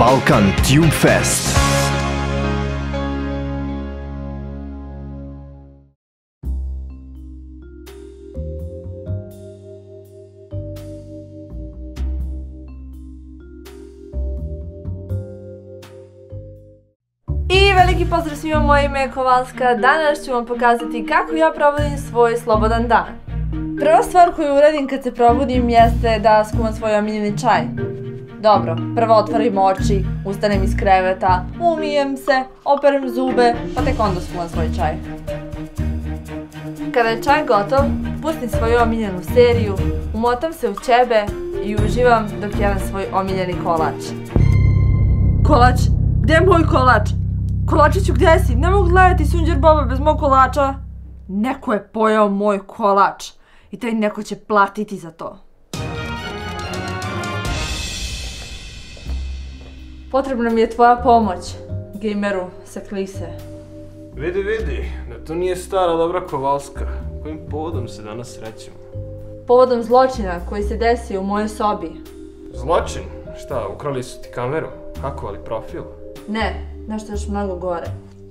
Balkan Tune Fest. I veliki pozdrav svima, moje ime je Kovalska. Danas ću vam pokazati kako ja provodim svoj slobodan dan. Prva stvar koju uradim kad se probudim jeste da skuvam svoj omiljeni čaj. Dobro, prvo otvorim oči, ustanem iz kreveta, umijem se, operem zube, pa tek onda skuvam svoj čaj. Kada je čaj gotov, pustim svoju omiljenu seriju, umotam se u ćebe i uživam dok jedem svoj omiljeni kolač. Kolač? Gde je moj kolač? Kolačiću, gdje si? Ne mogu gledati Sunđer Boba bez mog kolača. Neko je pojeo moj kolač i taj neko će platiti za to. Potrebna mi je tvoja pomoć, gejmeru sa klise. Vidi, da to nije stara dobra Kovalska. Kojim povodom se danas srećemo? Povodom zločina koji se desio u mojoj sobi. Zločin? Šta, ukrali su ti kameru? Hakovali profil? Ne, nešto još mnogo gore.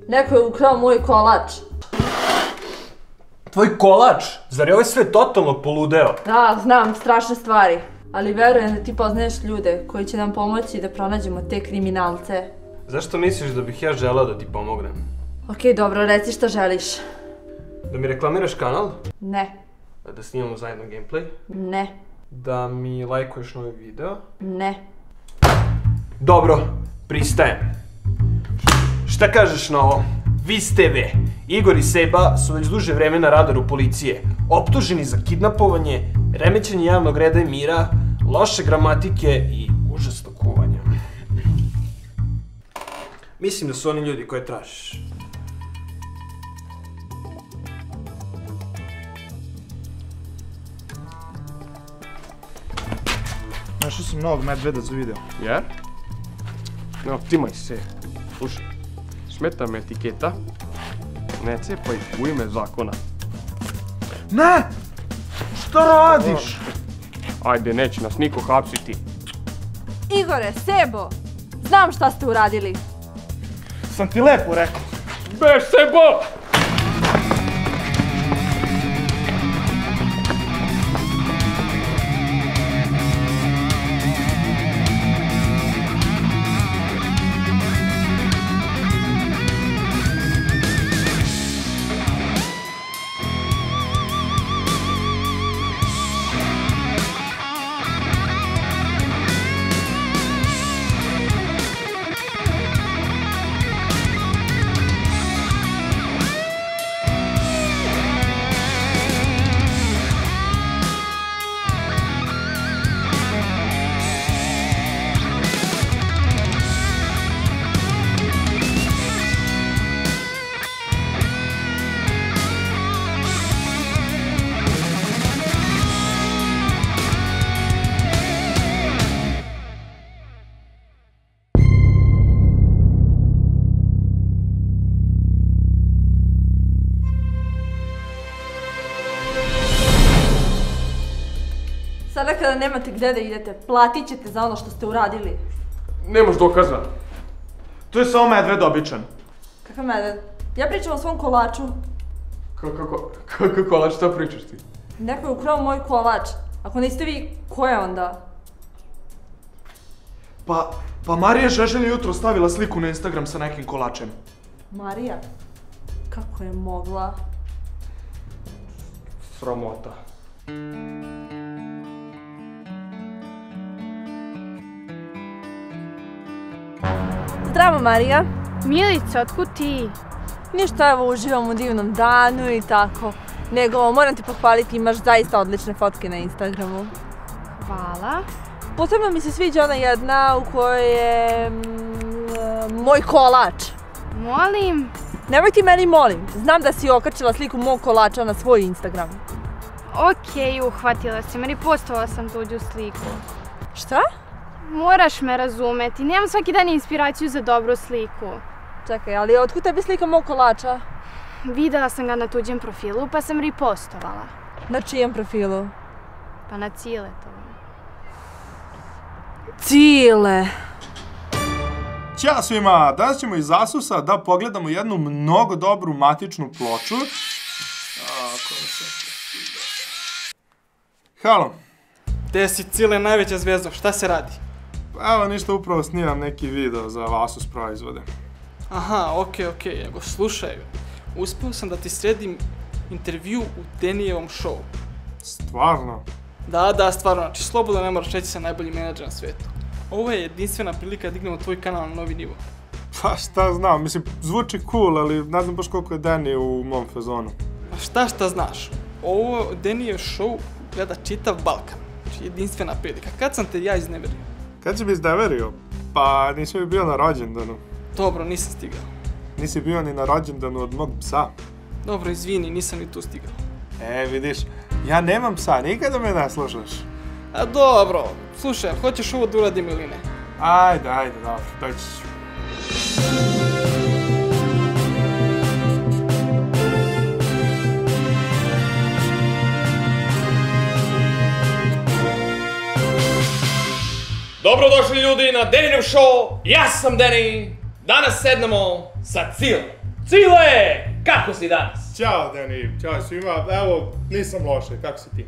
Neko je ukrao moj kolač. Tvoj kolač? Zar je ovaj sve totalno poludeo? Da, znam, strašne stvari. Ali verujem da ti poznaješ ljude koji će nam pomoći da pronađemo te kriminalce. Zašto misliš da bih ja želeo da ti pomognem? Okej, dobro, reci šta želiš. Da mi reklamiraš kanal? Ne. Da snimamo zajedno gameplay? Ne. Da mi lajkuješ novi video? Ne. Dobro, pristajem. Šta kažeš na ovo? Viz TV, Igor i Seba su već duže vreme na radaru policije, optuženi za kidnapovanje, remećenje javnog reda i mira, loše gramatike i užasno kuvanje. Mislim da su oni ljudi koje tražiš. Našao sam novog medveda za video. Jer? Ne optimaj se. Slušaj, smeta me etiketa. Ne cepaj u ime zakona. Ne! Šta radiš? Ajde, neće nas niko hapsiti. Igore, Sebo, znam šta ste uradili. Sam ti lepo rekao. Beš, Sebo! Sada kada nemate gde da idete, platit ćete za ono što ste uradili. Nemaš dokaza. To je samo medved običan. Kakav medved? Ja pričam o svom kolaču. Kako kolač, šta pričaš ti? Neko je ukrao moj kolač. Ako niste vi, ko je onda? Pa Marija Žeželj je jutro stavila sliku na Instagram sa nekim kolačem. Marija? Kako je mogla? Sramota. Zdravo, Marija. Milica, otkud ti? Ništa, evo, uživam u divnom danu i tako. Nego, moram te pohvaliti, imaš zaista odlične fotke na Instagramu. Hvala. Posebno mi se sviđa ona jedna u kojoj je moj kolač. Molim? Nemoj ti meni molim, znam da si okačila sliku mog kolača na svoj Instagram. Okej, uhvatila sam jer i postovala sam tuđu sliku. Šta? Moraš me razumeti, nemam svaki dan inspiraciju za dobru sliku. Čekaj, ali otkud tebi slika mog kolača? Videla sam ga na tuđem profilu pa sam repostovala. Na čijem profilu? Pa na Ciletovom. Cile! Ćao svima, danas ćemo iz Asusa da pogledamo jednu mnogo dobru matičnu ploču. Halo. Gde si, Cile, najveća zvezda, šta se radi? Evo ništa, upravo snimam neki video za Asus proizvode. Aha, okej, nego slušaj, uspeo sam da ti sredim intervju u Denijevom show. Stvarno? Da, stvarno, znači slobodno ne moraš reći sa najbolji menadžer na svetu. Ovo je jedinstvena prilika da dignemo tvoj kanal na novi nivo. Pa šta znam, mislim, zvuči cool, ali ne znam baš koliko je Deni u mom fazonu. A šta znaš? Ovo Denijev show gleda čitav Balkan. Znači jedinstvena prilika. Kad sam te ja izneverio? Kad si mi izneverio? Pa nisam mi bio na rođendanu. Dobro, nisam stigao. Nisi bio ni na rođendanu od mog psa. Dobro, izvini, nisam ni tu stigao. Vidiš, ja nemam psa, nikada me ne slušaš. A dobro, slušaj, hoćeš ovo da uradim ili ne? Ajde, dobro, doći ću. Dobrodošli ljudi na Denijev show, ja sam Deni, danas sednemo sa Cilom. Cile, kako si danas? Ćao Deni, čao svima, evo, nisam loše, kako si ti?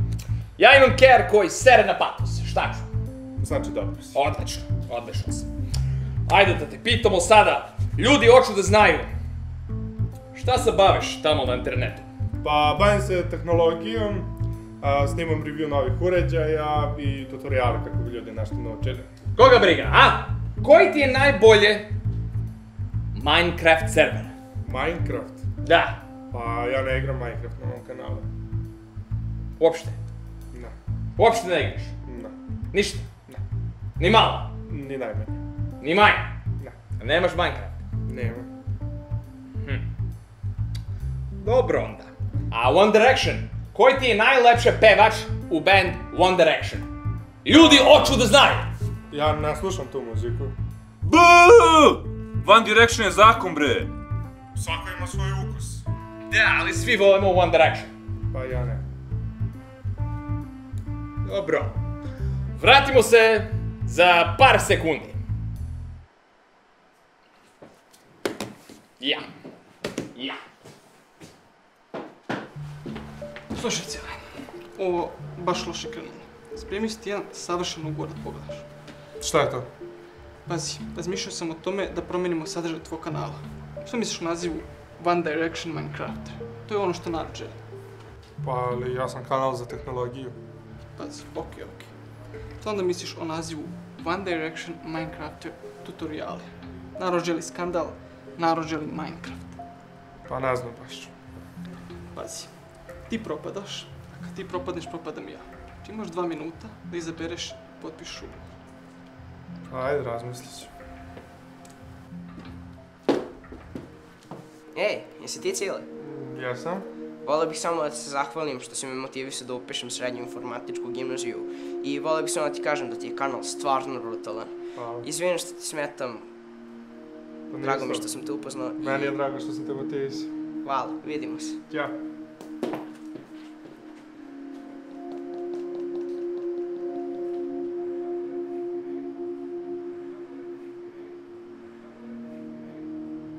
Ja imam ker koji sere na patos, šta ću? Znači dobro si. Odlično sam. Ajde da te pitamo sada, ljudi hoću da znaju, šta se baviš tamo na internetu? Pa, bavim se tehnologijom, snimam review novih uređaja i tutoriale kako bi ljudi nešto naučili. Koga briga, a? Koji ti je najbolje Minecraft server? Minecraft? Da. Pa, ja ne igram Minecraft na mom kanalu. Uopšte? Ne. Uopšte ne igraš? Ne. Ništa? Ne. Ni malo? Ni najmanje. Ni manje? Ne. Nemaš Minecraft? Nema. Dobro onda. A One Direction? Koji ti je najlepše pevač u band One Direction? Ljudi hoću da znaju! Ja ne slušam tu muziku. One Direction je zakon, bre! Svako ima svoj ukus. Da, ali svi volimo One Direction. Pa ja ne. Dobro. Vratimo se za par sekundi. Ja. Slušaj, Cile, ovo baš loše krenulo. Spremi si ti jedan savršen ugovor da pogledaš. Šta je to? Pazi, razmišljao sam o tome da promenimo sadržaj tvojeg kanala. Šta misliš o nazivu One Direction Minecrafter? To je ono što narod želi. Pa, ali ja sam kanal za tehnologiju. Pazi, okej. Šta onda misliš o nazivu One Direction Minecrafter tutoriali? Narod želi skandal, narod želi Minecraft. Pa ne znam baš. Pazi, ti propadaš, a kad ti propadneš, propadam ja. Znači imaš 2 minuta da izabereš i potpišeš ugovor. Pa ajde, razmislit ću. Ej, jesi ti Cile? Jesam? Voleo bih samo da se zahvalim što si me motivisao da upišem srednju informatičku gimnaziju i voleo bih samo da ti kažem da ti je kanal stvarno brutalan. Hvala. Izvinim što ti smetam, drago mi što sam te upoznao i... Meni je drago što sam te motivisao. Hvala, vidimo se. Ćao.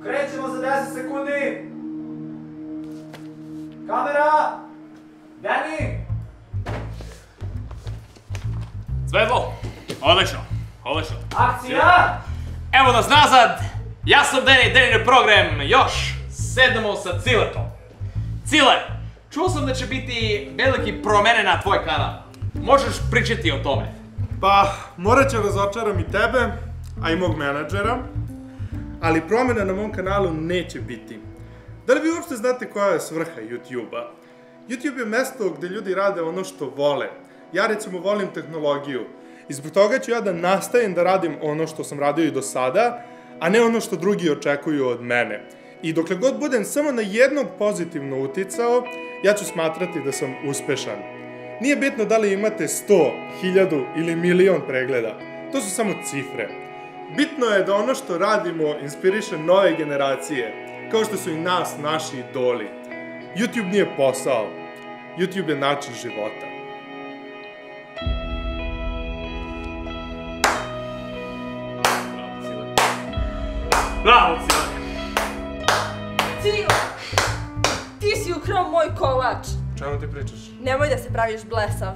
Krećemo za 10 sekundi! Kamera! Dani! Svetlo! Odlično. Akcija! Evo nas nazad! Ja sam Deni program, još sednemo sa Ciletom. Cile, čuo sam da će biti veliki promene na tvoj kanal. Možeš pričati o tome? Pa, morat ću razočaram i tebe, a i mog menadžera, ali promjena na mom kanalu neće biti. Da li vi uopšte znate koja je svrha YouTube-a? YouTube je mesto gde ljudi rade ono što vole. Ja recimo volim tehnologiju i zbog toga ću ja da nastavim da radim ono što sam radio i do sada, a ne ono što drugi očekuju od mene. I dokle god budem samo na jednog pozitivno uticao, ja ću smatrati da sam uspešan. Nije bitno da li imate 100, 1000 ili milion pregleda. To su samo cifre. Bitno je da ono što radimo inspiriše nove generacije, kao što su i nas, naši idoli. YouTube nije posao. YouTube je način života. Bravo, Cile. Cile! Ti si ukrao moj kolač. Čemu ti pričaš? Nemoj da se praviš blesav.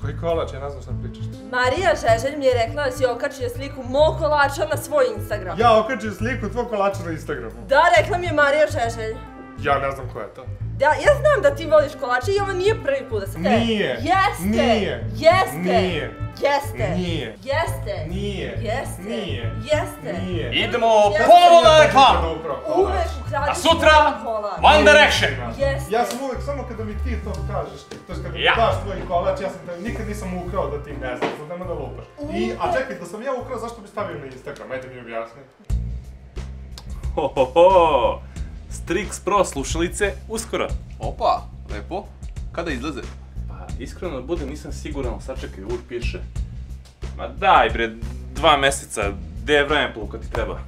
Koji kolač? Ja ne znam šta pričaš. Marija Žeželj mi je rekla da si okačio sliku mog kolača na svoj Instagram. Ja okačio sliku tvoj kolača na Instagramu. Da, rekla mi je Marija Žeželj. Ja ne znam ko je to. Da, ja znam da ti voliš kolače i ovo nije prvi put da se te... Nije. Jeste. Nije. Jeste. Nije. Jeste. Nije. Jeste. Nije. Jeste. Nije. Jeste. Nije. Idemo ponovo na reklamu. Uvek ukradiš A sutra, kolač. One Direction. Jeste. Ja sam uvek, samo kada mi ti to kažeš, to je kada mi Ja. daš tvoj kolač, ja sam te nikad nisam ukrao da ti ne znaš, sad nema da lupaš. A čekaj, da sam ja ukrao, zašto bi stavio na Instagram? Ajde mi objasni. Hohoho! Strix Pro slušalice uskoro. Opa, lepo. Kada izlaze? Pa, iskreno da budem, nisam siguran, sačekaj, uvijek piše. Ma daj bre, 2 meseca, gdje je vremeplov kad ti treba?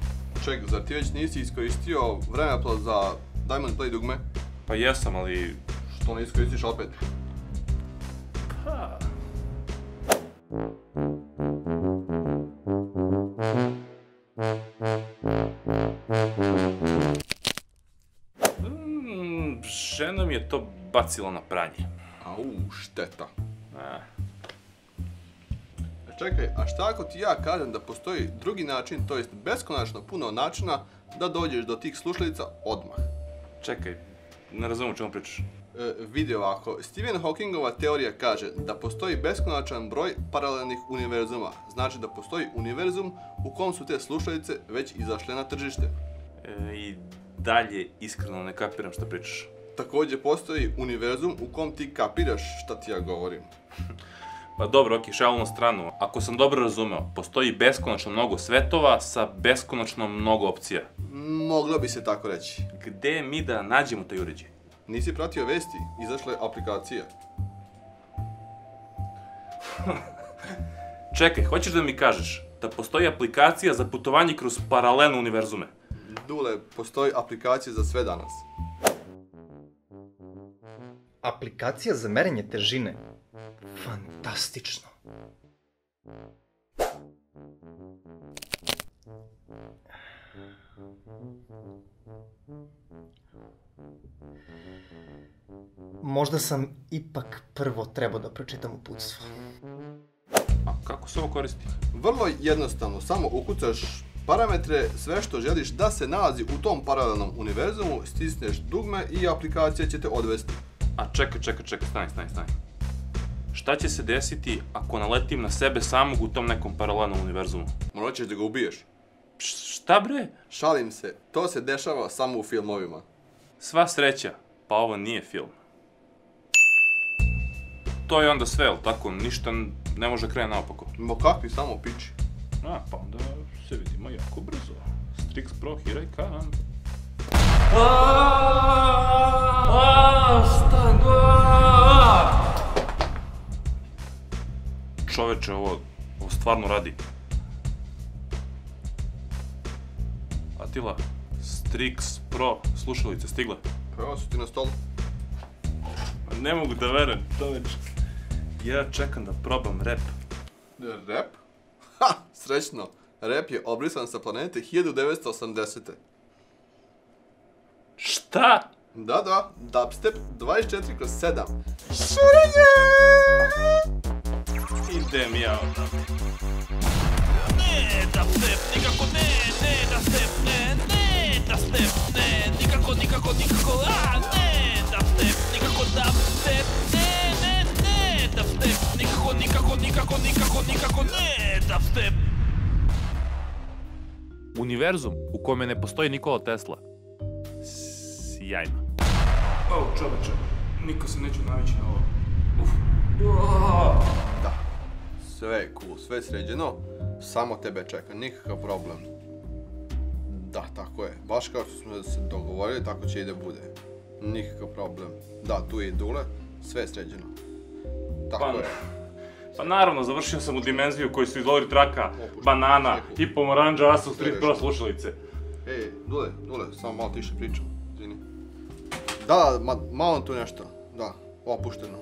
Ček, zar ti već nisi iskoristio vremeplov za Diamond Play dugme? Pa jesam, ali... Što ne iskoristiš opet? Pa... Žena mi je to bacila na pranje. Au, šteta. A. Čekaj, a šta ako ti ja kažem da postoji drugi način, to jest beskonačno puno načina da dođeš do tih slušalica odmah? Čekaj, ne razumijem o čemu pričaš. Vidi ovako, Stephen Hawkingova teorija kaže da postoji beskonačan broj paralelnih univerzuma. Znači da postoji univerzum u kom su te slušalice već izašle na tržište. I dalje iskreno ne kapiram šta pričaš. Također postoji univerzum u kom ti kapiraš šta ti ja govorim. Pa dobro, ok, šalu na stranu. Ako sam dobro razumeo, postoji beskonačno mnogo svetova sa beskonačno mnogo opcija. Moglo bi se tako reći. Gde mi da nađemo taj uređaj? Nisi pratio vesti, izašla je aplikacija. Čekaj, hoćeš da mi kažeš da postoji aplikacija za putovanje kroz paralelne univerzume? Dule, postoji aplikacija za sve danas. Aplikacija za merenje težine. Fantastično. Možda sam ipak prvo trebao da pročitam uputstvo. A kako se ovo koristi? Vrlo jednostavno, samo ukucaš parametre, sve što želiš da se nalazi u tom paralelnom univerzumu, stisneš dugme i aplikacija će te odvesti. A čekaj, stani. Šta će se desiti ako naletim na sebe samog u tom nekom paralelnom univerzumu? Morat ćeš da ga ubiješ. Šta bre? Šalim se, to se dešava samo u filmovima. Sva sreća, pa ovo nije film. To je onda sve, jel tako? Ništa ne može krene naopako. Ma kakvi, samo piči. A, pa onda se vidimo jako brzo. Strix Pro, here I come. Čoveče, ovo stvarno radi. Atila, Strix Pro slušalice stigle. Pa evo su ti na stolu. Ne mogu da verujem, čoveče. Ja čekam da probam rap. Rap? Ha, srećno. Rap je obrisan sa planete 1980. Šta? Da, dubstep 24/7. Šurenje! Idem ja odavde. Ne, dubstep, nikako ne, dubstep, ne, dubstep, ne, nikako, ne, dubstep, nikako dubstep, ne, dubstep, nikako, ne, dubstep. Univerzum u kome ne postoji Nikola Tesla. Sjajno. O, čoveče, niko se neću navići na ovo. Da, sve je cool, sve je sređeno, samo tebe čeka, nikakav problem. Da, tako je, baš kao što smo se dogovorili, tako će i da bude. Nikakav problem. Da, tu je i Dule, sve je sređeno. Tako je. Pa naravno, završio sam u dimenziju koju su izvoli traka, banana i pomoranđa, a su Strix Pro slušalice. Ej, Dule, samo malo tiše pričam, izvini. Da, malo tu nešto, da, opušteno.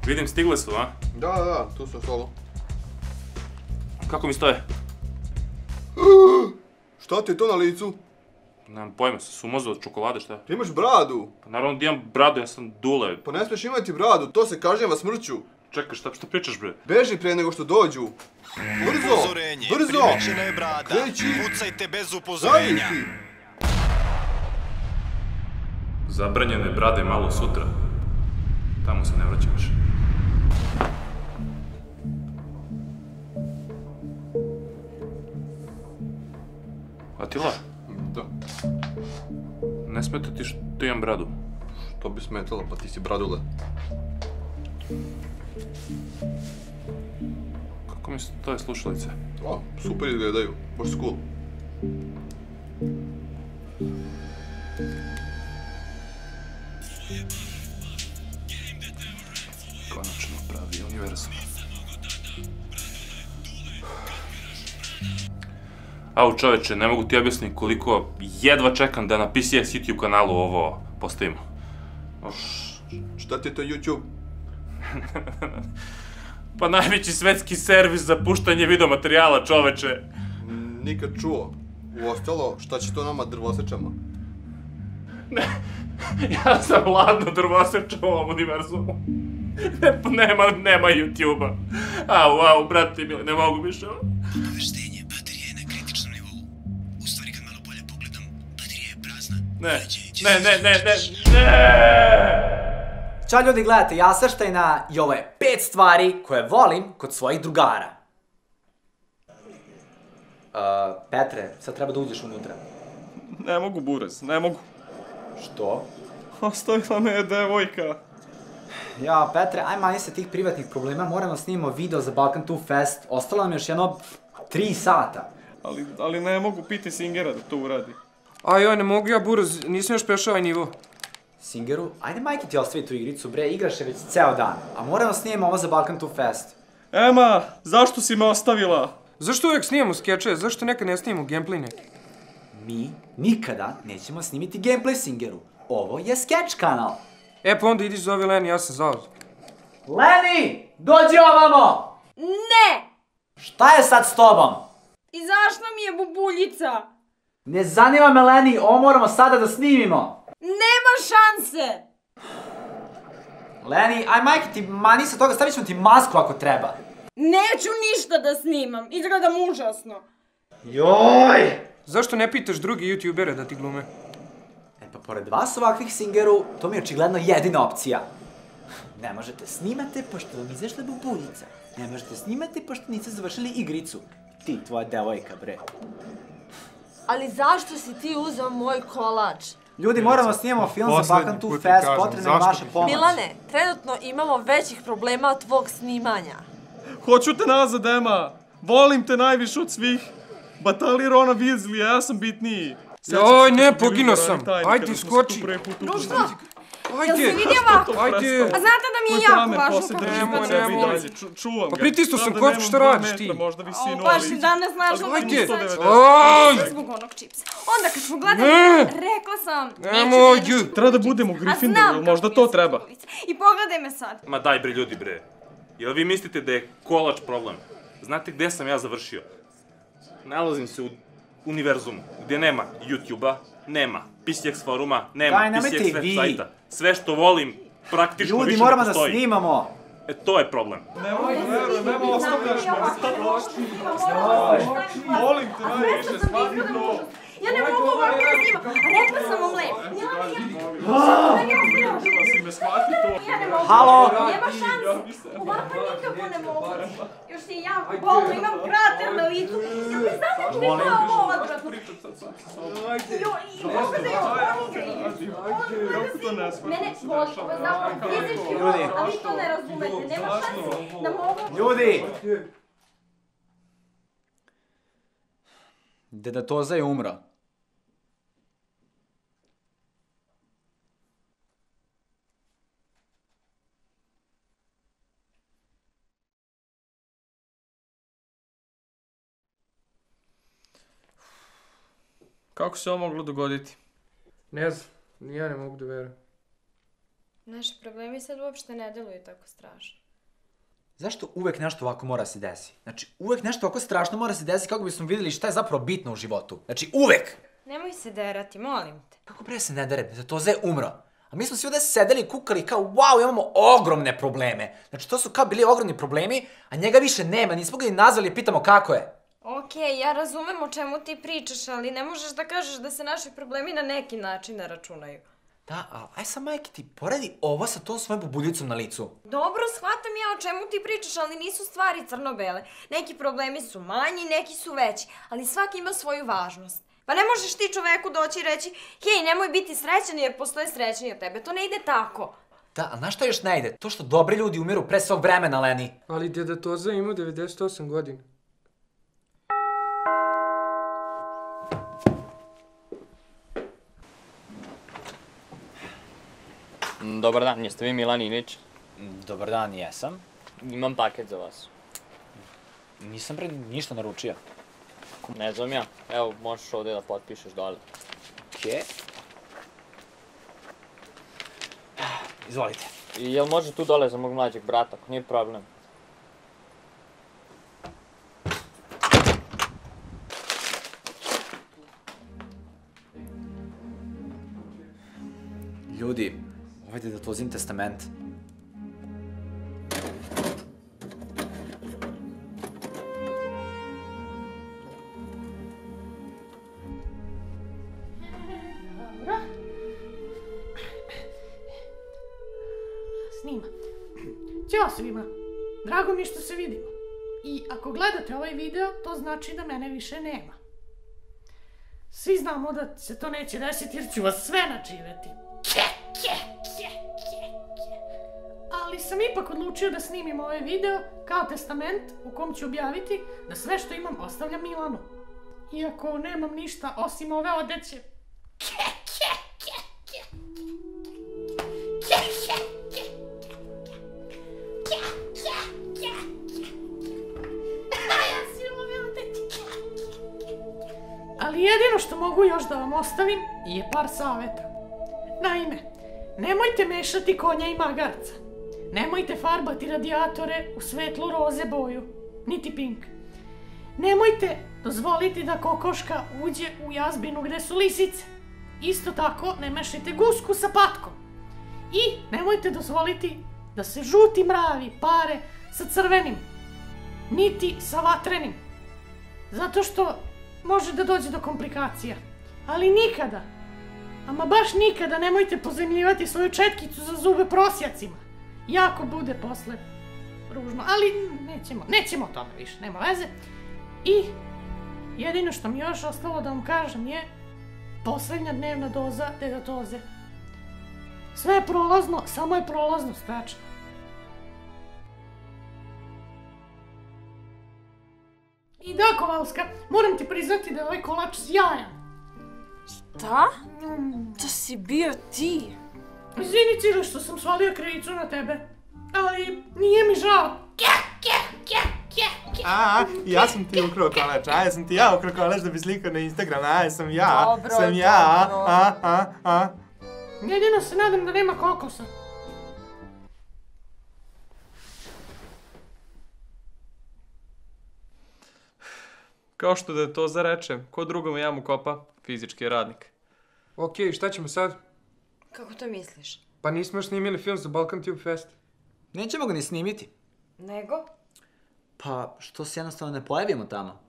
Vidim, stigle su, a? Da, tu su solo. Kako mi stoje? Šta ti je to na licu? Nemam pojma, sumozo od čokolade, šta? Ti imaš bradu. Pa naravno da imam bradu, ja sam Dule. Pa ne smiješ imati bradu, to se kažnjava smrću. Čekaj, šta pričaš, bre? Beži prije nego što dođu. Brzo! Upozorenje, Brzo! primećena je brada. Kreći! Pucajte bez upozorenja. Zabranjeno je brade malo sutra. Tamo se ne vraća više. Atila? Da. Ne smeta ti što imam bradu? Što bi smetalo, pa ti si bradule. Kako mi stoje slušalice? O, super izgledaju, baš cool. Konačno pravi univerzum. Au čoveče, ne mogu ti objasniti koliko jedva čekam da na PCX YouTube kanalu ovo postavimo. Šta ti je to YouTube? Pa najveći svetski servis za puštanje videomaterijala, čoveče. Nikad čuo. Uostalo, šta će to nama drvosečama? Ja sam ladno drvoseča u ovom univerzumu. Nema YouTube-a. Au, brate mili, ne mogu više. Obaveštenje, baterija je na kritičnom nivou. U stvari, kad malo bolje pogledam, baterija je prazna. Ne. Ćao ljudi, gledate Jasrštajna i ovo je 5 stvari koje volim kod svojih drugara. Petre, sad treba da uđeš unutra. Ne mogu, Burez, ne mogu. Što? Ostavila me je devojka. Ja, Petre, aj manje se tih privatnih problema, moramo snimimo video za Balkan 2 Fest. Ostalo nam još jedno 3 sata. Ali ne mogu, piti Singera da to uradi. Joj, ne mogu ja, Burez, nisam još prešao ovaj nivo. Singeru, ajde majke ti ostavi tu igricu, bre, igraš je već ceo dan. A moramo snimimo ovo za Balkan 2 Fest. Ema, zašto si me ostavila? Zašto uvijek snimamo skeče? Zašto nekad ne snimamo gameplay neki? Mi nikada nećemo snimiti gameplay Singeru. Ovo je sketch kanal. Pa onda idiš zovi Leni, ja sam zauz. Leni, dođi ovamo! Ne! Šta je sad s tobom? Izašla mi je bubuljica. Ne zanima me, Leni, ovo moramo sada da snimimo. Nema šanse! Leni, aj majke ti, mani se toga, stavit ćemo ti masku ako treba. Neću ništa da snimam, izgledam užasno. Joj! Zašto ne pitaš drugi youtubere da ti glume? Pa pored vas ovakvih Singeru, to mi je očigledno jedina opcija. Ne možete snimati pošto vam izašla bubuljica. Ne možete snimati pošto niste završili igricu. Ti, tvoja devojka, bre. Ali zašto si ti uzeo moj kolač? Ljudi, moramo snimamo film za Balkan 2 Fest, potrebna je vaša pomoć. Milane, trenutno imamo većih problema od tvog snimanja. Hoću te nazad, Ema. Volim te najviše od svih. Batali Rona Weasley, ja sam bitniji. Joj, ne, poginuo sam. Ajde, skoči. Društvo, Ajde. jel se vidi ovako? Ajde. A znate da mi je jako važno kako Čuvam ga. Pa pritisnuo sam kocku, šta radiš ti? baš i danas našla Ajde. zbog onog čipsa. Onda kad smo gledali, rekla sam, Nemoj. Treba da budemo u Gryffindoru, možda to treba. I pogledaj me sad. Ma daj bre ljudi bre. Jel vi mislite da je kolač problem? Znate gde sam ja završio? Nalazim se u univerzumu, gdje nema YouTube-a, nema PCX foruma, nema PCX web sajta. Sve što volim praktično više ne postoji. Ljudi, moramo da snimamo. To je problem. Nemo ostavljaš me. Volim te najviše, shvatim to. Ja ne mogu ovako da snimam. Rekla sam vam lepo. Ja ne mogu. Halo? Nema šanse. Ovako nikako ne mogu. Još je jako bolno, imam krater na licu. Jel mi znate što je kao ovo odvratno? I pogledaj što mene boli, ovo znam fizički boli, a vi to ne razumete. Nema šanse da mogu... Ljudi! Deda Toza je umro. Kako se ovo moglo dogoditi? Ne znam, ni ja ne mogu da verujem. Naši problemi sad uopšte ne deluju tako strašno. Zašto uvek nešto ovako mora se desi? Znači, uvek nešto ovako strašno mora se desi kako bismo vidjeli šta je zapravo bitno u životu. Znači, uvek! Nemoj se derati, molim te. Kako bre se ne dere? Za to Ze umro. A mi smo svi ovdje sedeli i kukali kao, wow, imamo ogromne probleme. Znači, to su kao bili ogromni problemi, a njega više nema. Nismo ga ni nazvali i pitamo kako je. Okej, ja razumem o čemu ti pričaš, ali ne možeš da kažeš da se naši problemi na neki način ne računaju. Da, ali aj sam majke ti, poredi ovo sa tom svojom bubuljicom na licu. Dobro, shvatam ja o čemu ti pričaš, ali nisu stvari crno-bele. Neki problemi su manji, neki su veći, ali svaki ima svoju važnost. Pa ne možeš ti čoveku doći i reći, hej, nemoj biti srećan jer postoje srećniji od tebe. To ne ide tako. Da, a znaš što još ne ide? To što dobri ljudi umiru pre svog vremena, Leni. Ali deda Toza ima 98 godina. Dobar dan, jeste vi Milan Inić? Dobar dan, jesam. Imam paket za vas. Nisam pre ništa naručio. Ne znam ja. Evo, možeš ovdje da potpišeš dole. Okej. Izvolite. I jel može tu dole za mog mlađeg brata, ako nije problem? Ljudi, ovo je deda Tozin testament. Dobro. Snima. Ćao svima. Drago mi je što se vidimo. I ako gledate ovaj video, to znači da mene više nema. Svi znamo da se to neće desiti jer ću vas sve načiveti. Ali sam ipak odlučio da snimim ovaj video kao testament u kom ću objaviti da sve što imam ostavljam Milanu. Iako nemam ništa osim ove odeće. Ali jedino što mogu još da vam ostavim je par saveta. Naime, nemojte mešati konja i magarca. Nemojte farbati radijatore u svetlu roze boju, niti pink. Nemojte dozvoliti da kokoška uđe u jazbinu gde su lisice. Isto tako ne mešajte gusku sa patkom. I nemojte dozvoliti da se žuti mravi pare sa crvenim, niti sa vatrenim. Zato što može da dođe do komplikacija. Ali nikada, ama baš nikada nemojte pozemljivati svoju četkicu za zube prosjacima. Jako bude posle ružno, ali nećemo o tome više, nema veze. I jedino što mi još ostalo da vam kažem je poslednja dnevna doza deda Toze. Sve je prolazno, samo je prolaznost, tačno. I da, Kovalska, moram ti priznati da je ovaj kolač sjajan. Šta? To si bio ti? Izvini, Cile, što sam svalio krivicu na tebe. Ali nije mi žao. Ja sam ti ukrao kolač, ja sam ti ja ukrao kolač da bi slikao na Instagram, sam ja, sam ja, Jedino se nadam da nema kokosa. Kao što da to zareče, ko drugome jamu kopa, fizički je radnik. Okej, šta ćemo sad? Kako to misliš? Pa nismo još snimili film za Balkan Tube Fest. Nećemo ga ni snimiti. Nego? Pa, što se jednostavno ne pojavimo tamo?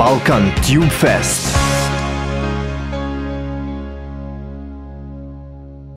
Balkan Tube Fest.